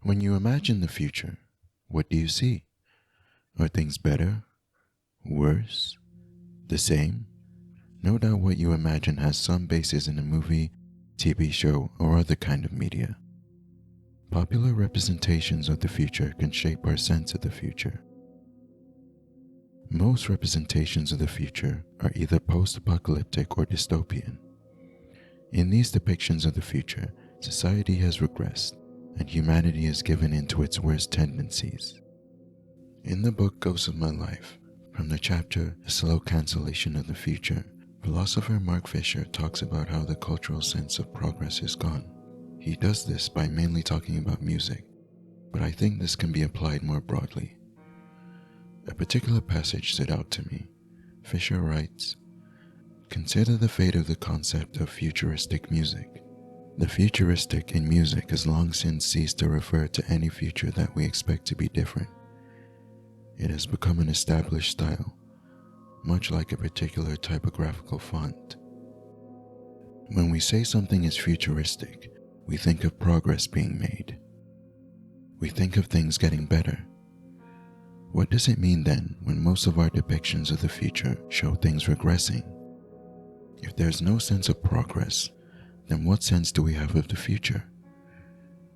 When you imagine the future, what do you see? Are things better? Worse? The same? No doubt what you imagine has some basis in a movie, TV show, or other kind of media. Popular representations of the future can shape our sense of the future. Most representations of the future are either post-apocalyptic or dystopian. In these depictions of the future, society has regressed, and humanity has given in to its worst tendencies. In the book Ghosts of My Life, from the chapter A Slow Cancellation of the Future, philosopher Mark Fisher talks about how the cultural sense of progress is gone. He does this by mainly talking about music, but I think this can be applied more broadly. A particular passage stood out to me. Fisher writes, "Consider the fate of the concept of futuristic music. The futuristic in music has long since ceased to refer to any future that we expect to be different. It has become an established style, much like a particular typographical font. When we say something is futuristic, we think of progress being made. We think of things getting better. What does it mean then when most of our depictions of the future show things regressing? If there's no sense of progress, then what sense do we have of the future?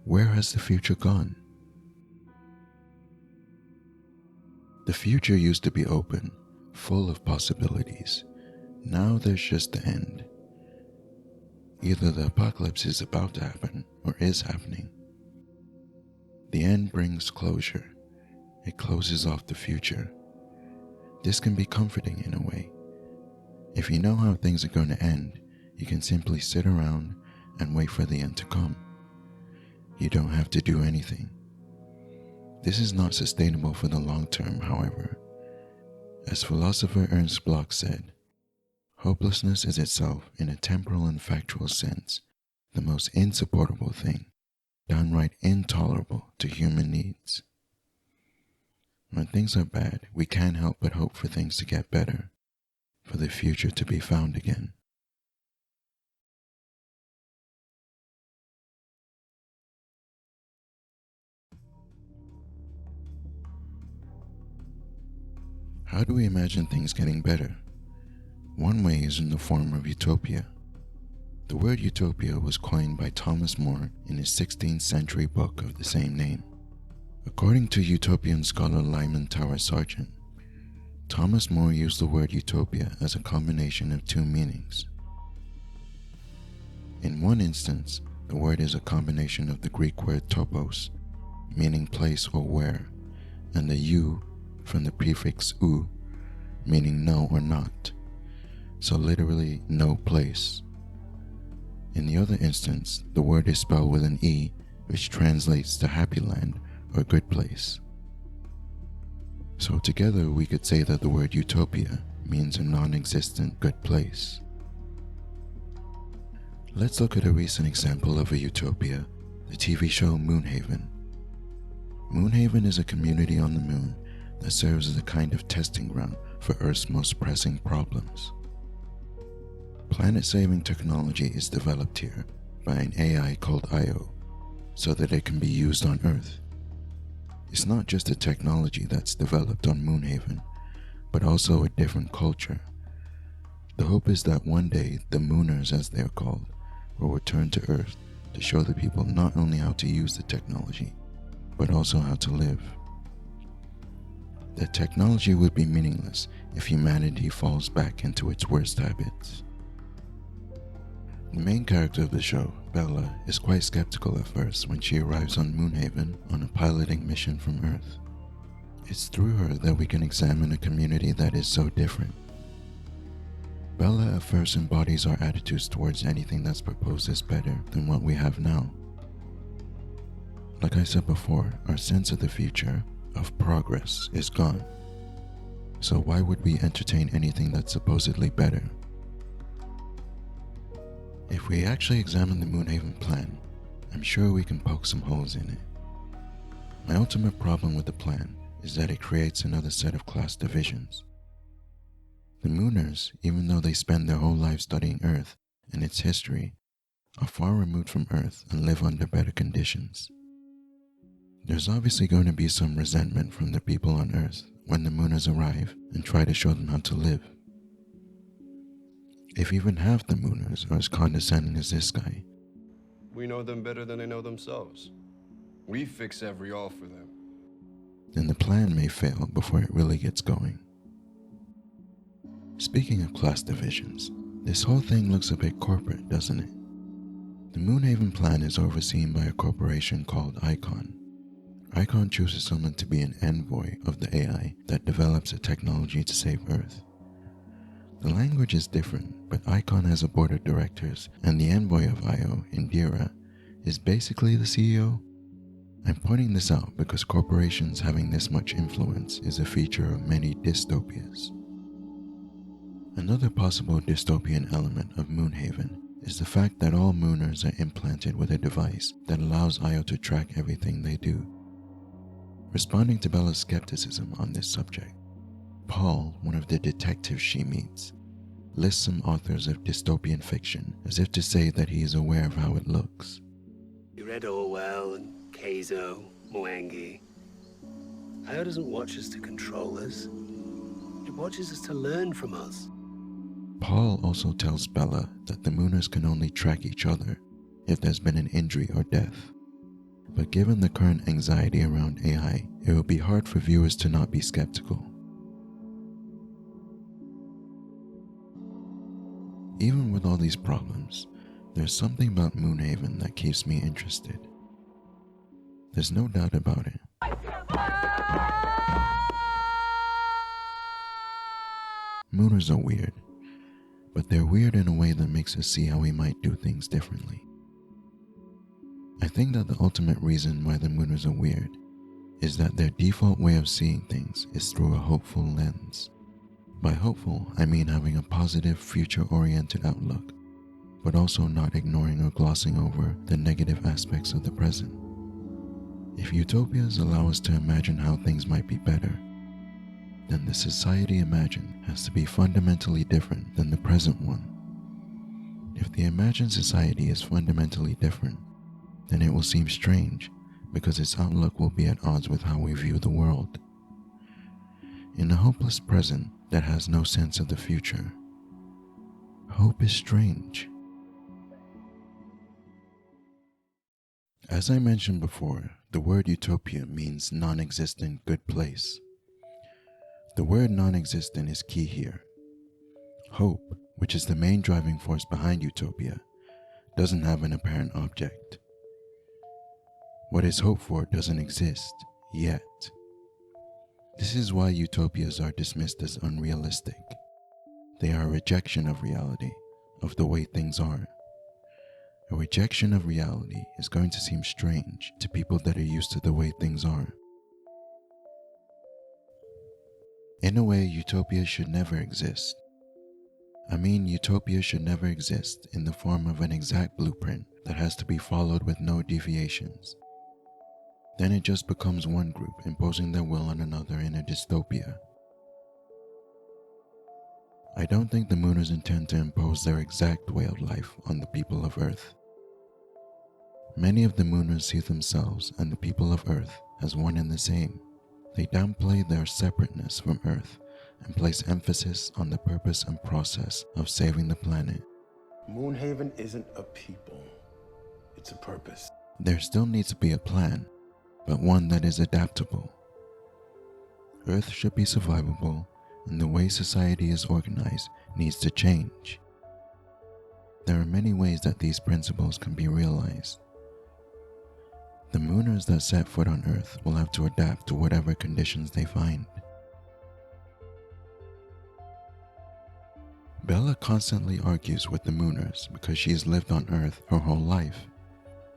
Where has the future gone? The future used to be open, full of possibilities. Now there's just the end. Either the apocalypse is about to happen or is happening. The end brings closure. It closes off the future. This can be comforting in a way. If you know how things are going to end, you can simply sit around and wait for the end to come. You don't have to do anything. This is not sustainable for the long term, however. As philosopher Ernst Bloch said, hopelessness is itself, in a temporal and factual sense, the most insupportable thing, downright intolerable to human needs. When things are bad, we can't help but hope for things to get better, for the future to be found again. How do we imagine things getting better? One way is in the form of utopia. The word utopia was coined by Thomas More in his 16th century book of the same name. According to utopian scholar Lyman Tower Sargent, Thomas More used the word utopia as a combination of two meanings. In one instance, the word is a combination of the Greek word topos, meaning place or where, and the u from the prefix u, meaning no or not, so literally no place. In the other instance, the word is spelled with an e, which translates to happy land or good place. So together we could say that the word utopia means a non-existent good place. Let's look at a recent example of a utopia, the TV show Moonhaven. Moonhaven is a community on the moon that serves as a kind of testing ground for Earth's most pressing problems. Planet-saving technology is developed here by an AI called Io, so that it can be used on Earth. It's not just a technology that's developed on Moonhaven, but also a different culture. The hope is that one day the Mooners, as they are called, will return to Earth to show the people not only how to use the technology, but also how to live. The technology would be meaningless if humanity falls back into its worst habits. The main character of the show, Bella, is quite skeptical at first when she arrives on Moonhaven on a piloting mission from Earth. It's through her that we can examine a community that is so different. Bella at first embodies our attitudes towards anything that's proposed as better than what we have now. Like I said before, our sense of the future, of progress, is gone. So why would we entertain anything that's supposedly better? If we actually examine the Moonhaven plan, I'm sure we can poke some holes in it. My ultimate problem with the plan is that it creates another set of class divisions. The Mooners, even though they spend their whole lives studying Earth and its history, are far removed from Earth and live under better conditions. There's obviously going to be some resentment from the people on Earth when the Mooners arrive and try to show them how to live. If even half the Mooners are as condescending as this guy, we know them better than they know themselves. We fix every all for them. then the plan may fail before it really gets going. Speaking of class divisions, this whole thing looks a bit corporate, doesn't it? The Moonhaven plan is overseen by a corporation called Icon. Icon chooses someone to be an envoy of the AI that develops a technology to save Earth. The language is different, but Icon has a board of directors, and the envoy of IO, Aniara, is basically the CEO. I'm pointing this out because corporations having this much influence is a feature of many dystopias. Another possible dystopian element of Moonhaven is the fact that all Mooners are implanted with a device that allows IO to track everything they do. Responding to Bella's skepticism on this subject, Paul, one of the detectives she meets, lists some authors of dystopian fiction as if to say that he is aware of how it looks. You read Orwell and Keizo, Mwangi. IO doesn't watch us to control us. It watches us to learn from us. Paul also tells Bella that the Mooners can only track each other if there's been an injury or death. But given the current anxiety around AI, it will be hard for viewers to not be skeptical. Even with all these problems, there's something about Moonhaven that keeps me interested. There's no doubt about it. Mooners are weird, but they're weird in a way that makes us see how we might do things differently. I think that the ultimate reason why the Mooners are weird is that their default way of seeing things is through a hopeful lens. By hopeful, I mean having a positive, future-oriented outlook, but also not ignoring or glossing over the negative aspects of the present. If utopias allow us to imagine how things might be better, then the society imagined has to be fundamentally different than the present one. If the imagined society is fundamentally different, then it will seem strange because its outlook will be at odds with how we view the world. In a hopeless present that has no sense of the future, hope is strange. As I mentioned before, the word utopia means non-existent good place. The word non-existent is key here. Hope, which is the main driving force behind utopia, doesn't have an apparent object. What is hoped for doesn't exist, yet. This is why utopias are dismissed as unrealistic. They are a rejection of reality, of the way things are. A rejection of reality is going to seem strange to people that are used to the way things are. In a way, utopia should never exist. I mean, utopia should never exist in the form of an exact blueprint that has to be followed with no deviations. Then it just becomes one group imposing their will on another in a dystopia. I don't think the Mooners intend to impose their exact way of life on the people of Earth. Many of the Mooners see themselves and the people of Earth as one and the same. They downplay their separateness from Earth and place emphasis on the purpose and process of saving the planet. Moonhaven isn't a people, it's a purpose. There still needs to be a plan, but one that is adaptable. Earth should be survivable, and the way society is organized needs to change. There are many ways that these principles can be realized. The Mooners that set foot on Earth will have to adapt to whatever conditions they find. Bella constantly argues with the Mooners because she has lived on Earth her whole life.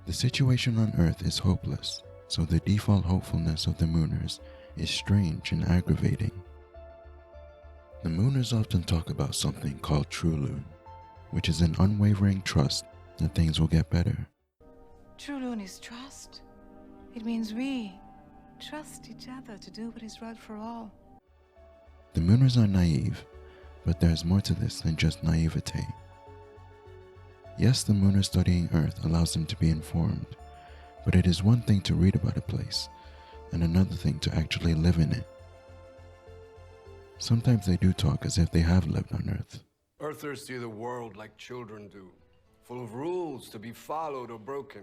The situation on Earth is hopeless, so the default hopefulness of the Mooners is strange and aggravating. The Mooners often talk about something called Trulune, which is an unwavering trust that things will get better. Trulune is trust. It means we trust each other to do what is right for all. The Mooners are naive, but there's more to this than just naivete. Yes, the Mooners studying Earth allows them to be informed, but it is one thing to read about a place and another thing to actually live in it. Sometimes they do talk as if they have lived on Earth. Earthers see the world like children do, full of rules to be followed or broken.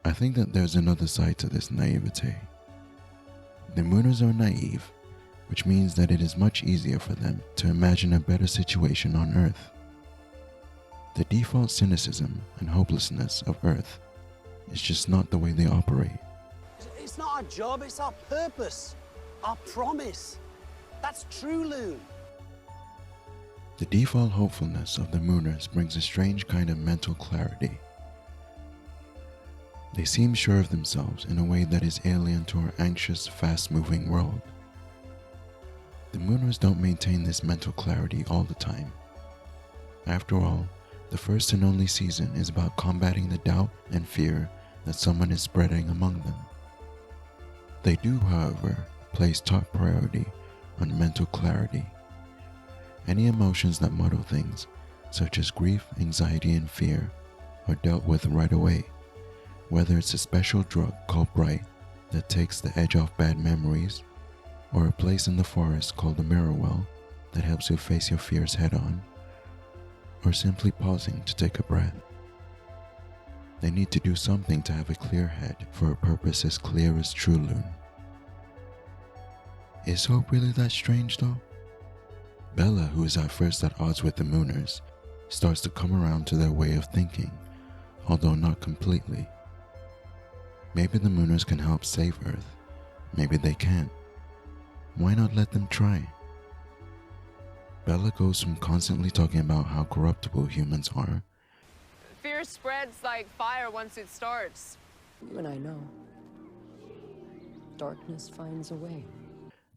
I think that there's another side to this naivete. The Mooners are naive, which means that it is much easier for them to imagine a better situation on Earth. The default cynicism and hopelessness of Earth is just not the way they operate. It's not our job, it's our purpose, our promise. That's true, Loon. The default hopefulness of the Mooners brings a strange kind of mental clarity. They seem sure of themselves in a way that is alien to our anxious, fast-moving world. The Mooners don't maintain this mental clarity all the time. After all, the first and only season is about combating the doubt and fear that someone is spreading among them. They do, however, place top priority on mental clarity. Any emotions that muddle things, such as grief, anxiety, and fear, are dealt with right away, whether it's a special drug called Bright that takes the edge off bad memories, or a place in the forest called the Mirror Well that helps you face your fears head on, or simply pausing to take a breath. They need to do something to have a clear head for a purpose as clear as true Loon. Is hope really that strange though? Bella, who is at first at odds with the Mooners, starts to come around to their way of thinking, although not completely. Maybe the Mooners can help save Earth. Maybe they can't. Why not let them try? Bella goes from constantly talking about how corruptible humans are. Fear spreads like fire once it starts. You and I know. Darkness finds a way.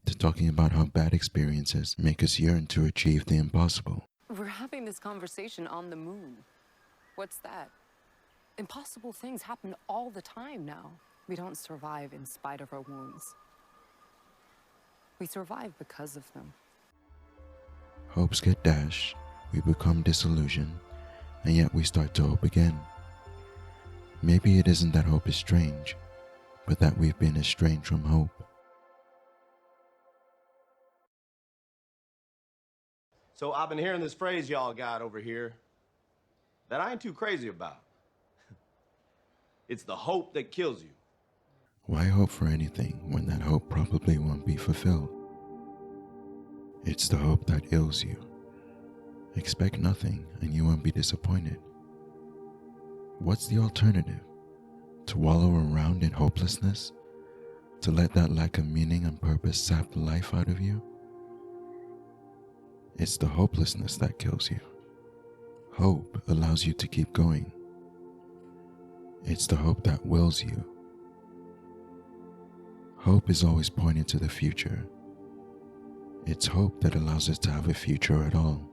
To talking about how bad experiences make us yearn to achieve the impossible. We're having this conversation on the moon. What's that? Impossible things happen all the time now. We don't survive in spite of our wounds. We survive because of them. Hopes get dashed, we become disillusioned, and yet we start to hope again. Maybe it isn't that hope is strange, but that we've been estranged from hope. So I've been hearing this phrase y'all got over here that I ain't too crazy about. It's the hope that kills you. Why hope for anything when that hope probably won't be fulfilled? It's the hope that ills you. Expect nothing and you won't be disappointed. What's the alternative? To wallow around in hopelessness? To let that lack of meaning and purpose sap the life out of you? It's the hopelessness that kills you. Hope allows you to keep going. It's the hope that wills you. Hope is always pointing to the future. It's hope that allows us to have a future at all.